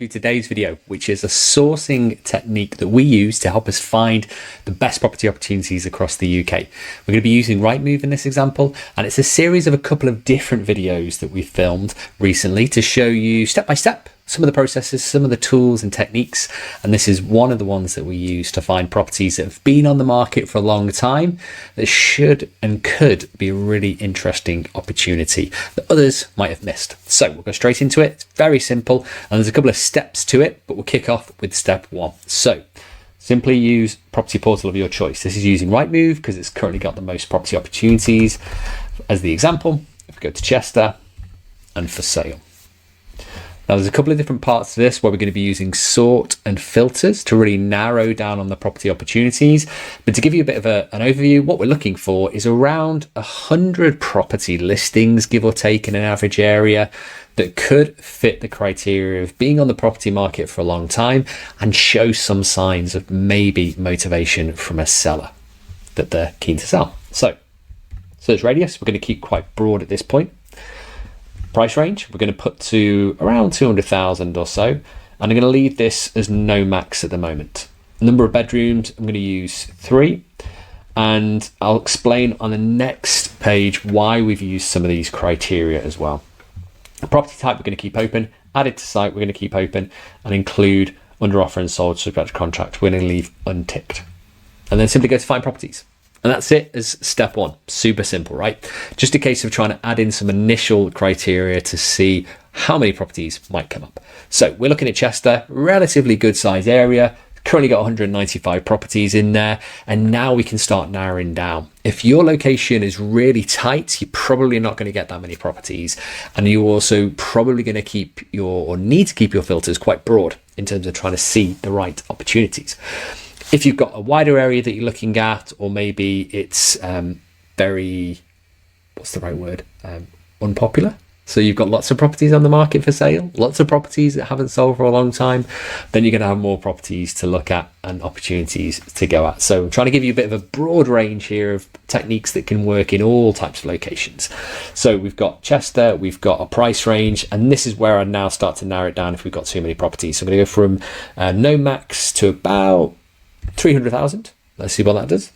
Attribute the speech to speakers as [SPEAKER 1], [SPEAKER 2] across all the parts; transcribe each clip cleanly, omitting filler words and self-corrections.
[SPEAKER 1] to today's video, which is a sourcing technique that we use to help us find the best property opportunities across the UK. We're going to be using Rightmove in this example, and it's a series of a couple of different videos that we filmed recently to show you step by step some of the processes, some of the tools and techniques, and this is one of the ones that we use to find properties that have been on the market for a long time that should and could be a really interesting opportunity that others might have missed. So we'll go straight into it. It's very simple, and there's a couple of steps to it, but we'll kick off with step one. So simply use property portal of your choice. This is using Rightmove because it's currently got the most property opportunities. As the example, if we go to Chester and for sale. Now there's a couple of different parts to this where we're going to be using sort and filters to really narrow down on the property opportunities. But to give you a bit of an overview, what we're looking for is around 100 property listings, give or take, in an average area that could fit the criteria of being on the property market for a long time and show some signs of maybe motivation from a seller that they're keen to sell. So search radius, we're going to keep quite broad at this point. Price range, we're going to put to around 200,000 or so, and I'm going to leave this as no max at the moment. Number of bedrooms, I'm going to use 3, and I'll explain on the next page why we've used some of these criteria as well. Property type, we're going to keep open. Added to site, we're going to keep open, and include under offer and sold subject to contract, we're going to leave unticked. And then simply go to find properties. And that's it as step one. Super simple, right? Just a case of trying to add in some initial criteria to see how many properties might come up. So we're looking at Chester, relatively good size area, currently got 195 properties in there. And now we can start narrowing down. If your location is really tight, you're probably not going to get that many properties. And you're also probably going to keep or need to keep your filters quite broad in terms of trying to see the right opportunities. If you've got a wider area that you're looking at, or maybe it's very, what's the right word? Unpopular. So you've got lots of properties on the market for sale, lots of properties that haven't sold for a long time, then you're going to have more properties to look at and opportunities to go at. So I'm trying to give you a bit of a broad range here of techniques that can work in all types of locations. So we've got Chester, we've got a price range, and this is where I now start to narrow it down if we've got too many properties. So I'm going to go from no max to about 300,000. Let's see what that does.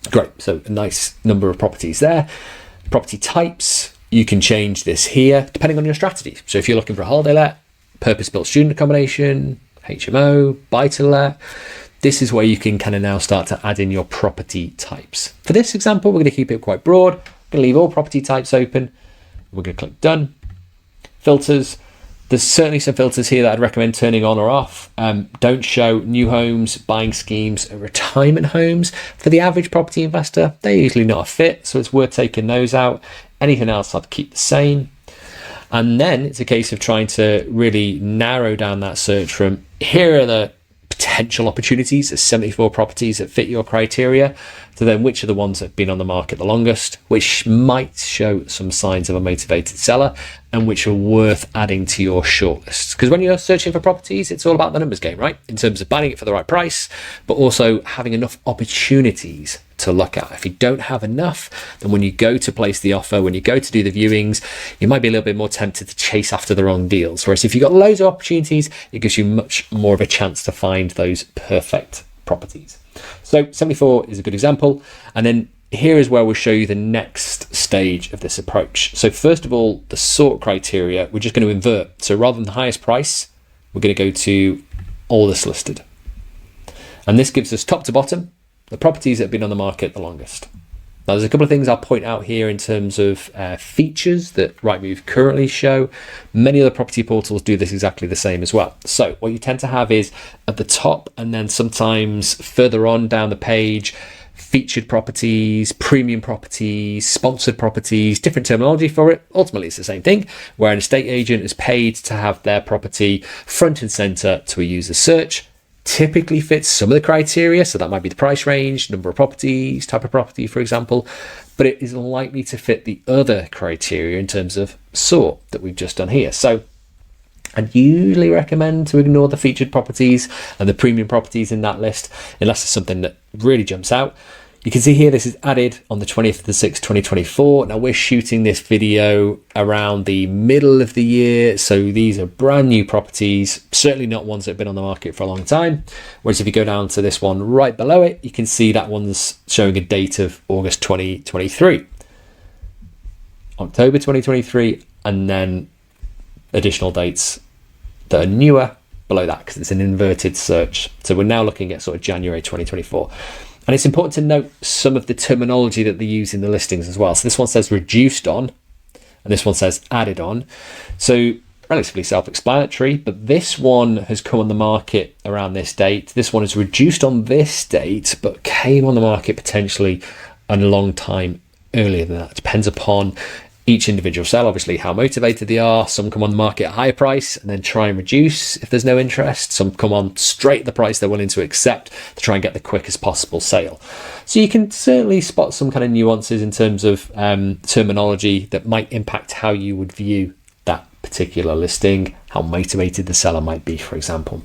[SPEAKER 1] Great. So a nice number of properties there. Property types, you can change this here depending on your strategy. So if you're looking for a holiday let, purpose-built student accommodation, HMO, buy-to-let, this is where you can kind of now start to add in your property types. For this example, we're going to keep it quite broad. We're going to leave all property types open. We're going to click done. Filters. There's certainly some filters here that I'd recommend turning on or off. Don't show new homes, buying schemes, and retirement homes. For the average property investor, they're usually not a fit, so it's worth taking those out. Anything else I'd keep the same. And then it's a case of trying to really narrow down that search from here are the potential opportunities, there's 74 properties that fit your criteria, to then which are the ones that have been on the market the longest, which might show some signs of a motivated seller, and which are worth adding to your shortlist. Because when you're searching for properties, it's all about the numbers game, right? In terms of buying it for the right price, but also having enough opportunities to look at. If you don't have enough, then when you go to place the offer, when you go to do the viewings, you might be a little bit more tempted to chase after the wrong deals. Whereas if you've got loads of opportunities, it gives you much more of a chance to find those perfect properties. So 74 is a good example. And then here is where we'll show you the next stage of this approach. So first of all, the sort criteria, we're just going to invert. So rather than the highest price, we're going to go to oldest listed. And this gives us top to bottom the properties that have been on the market the longest. Now, there's a couple of things I'll point out here in terms of features that Rightmove currently show. Many other property portals do this exactly the same as well. So what you tend to have is at the top, and then sometimes further on down the page, featured properties, premium properties, sponsored properties, different terminology for it. Ultimately, it's the same thing, where an estate agent is paid to have their property front and center to a user search. Typically fits some of the criteria, so that might be the price range, number of properties, type of property, for example, but it is likely to fit the other criteria in terms of sort that we've just done here. So I'd usually recommend to ignore the featured properties and the premium properties in that list, unless it's something that really jumps out. You can see here this is added on the 20th of the 6th, 2024. Now we're shooting this video around the middle of the year, so these are brand new properties, certainly not ones that have been on the market for a long time. Whereas if you go down to this one right below it, you can see that one's showing a date of August 2023, October 2023, and then additional dates that are newer below that because it's an inverted search. So we're now looking at sort of January 2024. And it's important to note some of the terminology that they use in the listings as well. So this one says reduced on, and this one says added on. So relatively self-explanatory, but this one has come on the market around this date. This one is reduced on this date, but came on the market potentially a long time earlier than that. It depends upon each individual seller, obviously how motivated they are. Some come on the market at a higher price and then try and reduce if there's no interest. Some come on straight at the price they're willing to accept to try and get the quickest possible sale. So you can certainly spot some kind of nuances in terms of terminology that might impact how you would view that particular listing, how motivated the seller might be, for example.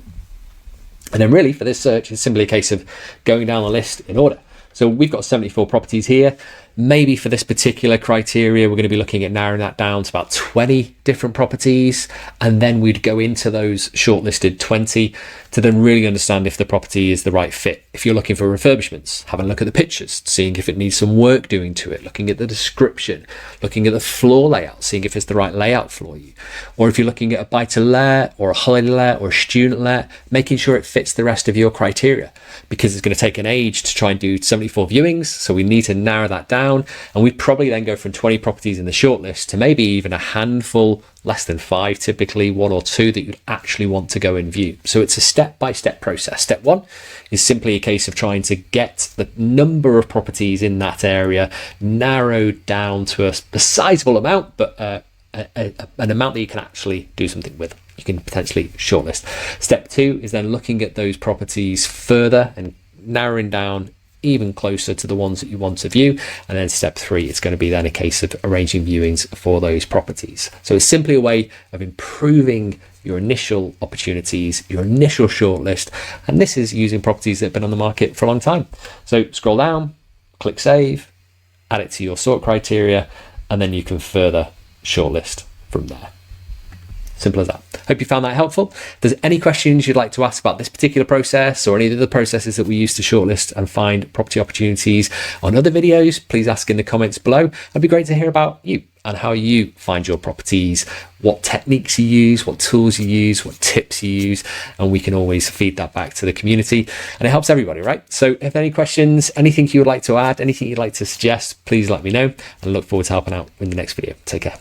[SPEAKER 1] And then really for this search, it's simply a case of going down the list in order. So we've got 74 properties here. Maybe for this particular criteria, we're going to be looking at narrowing that down to about 20 different properties. And then we'd go into those shortlisted 20 to then really understand if the property is the right fit. If you're looking for refurbishments, having a look at the pictures, seeing if it needs some work doing to it, looking at the description, looking at the floor layout, seeing if it's the right layout for you. Or if you're looking at a buy-to-let or a holiday let or a student let, making sure it fits the rest of your criteria, because it's going to take an age to try and do 74 viewings. So we need to narrow that down. And we'd probably then go from 20 properties in the shortlist to maybe even a handful, less than 5, typically 1 or 2 that you'd actually want to go and view. So it's a step-by-step process. Step 1 is simply a case of trying to get the number of properties in that area narrowed down to a sizable amount, but an amount that you can actually do something with. You can potentially shortlist. Step 2 is then looking at those properties further and narrowing down even closer to the ones that you want to view. And then step 3, it's going to be then a case of arranging viewings for those properties. So it's simply a way of improving your initial opportunities, your initial shortlist. And this is using properties that have been on the market for a long time. So scroll down, click save, add it to your sort criteria, and then you can further shortlist from there. Simple as that. Hope you found that helpful. If there's any questions you'd like to ask about this particular process or any of the processes that we use to shortlist and find property opportunities on other videos, please ask in the comments below. It'd be great to hear about you and how you find your properties, what techniques you use, what tools you use, what tips you use, and we can always feed that back to the community. And it helps everybody, right? So if any questions, anything you would like to add, anything you'd like to suggest, please let me know, and I look forward to helping out in the next video. Take care.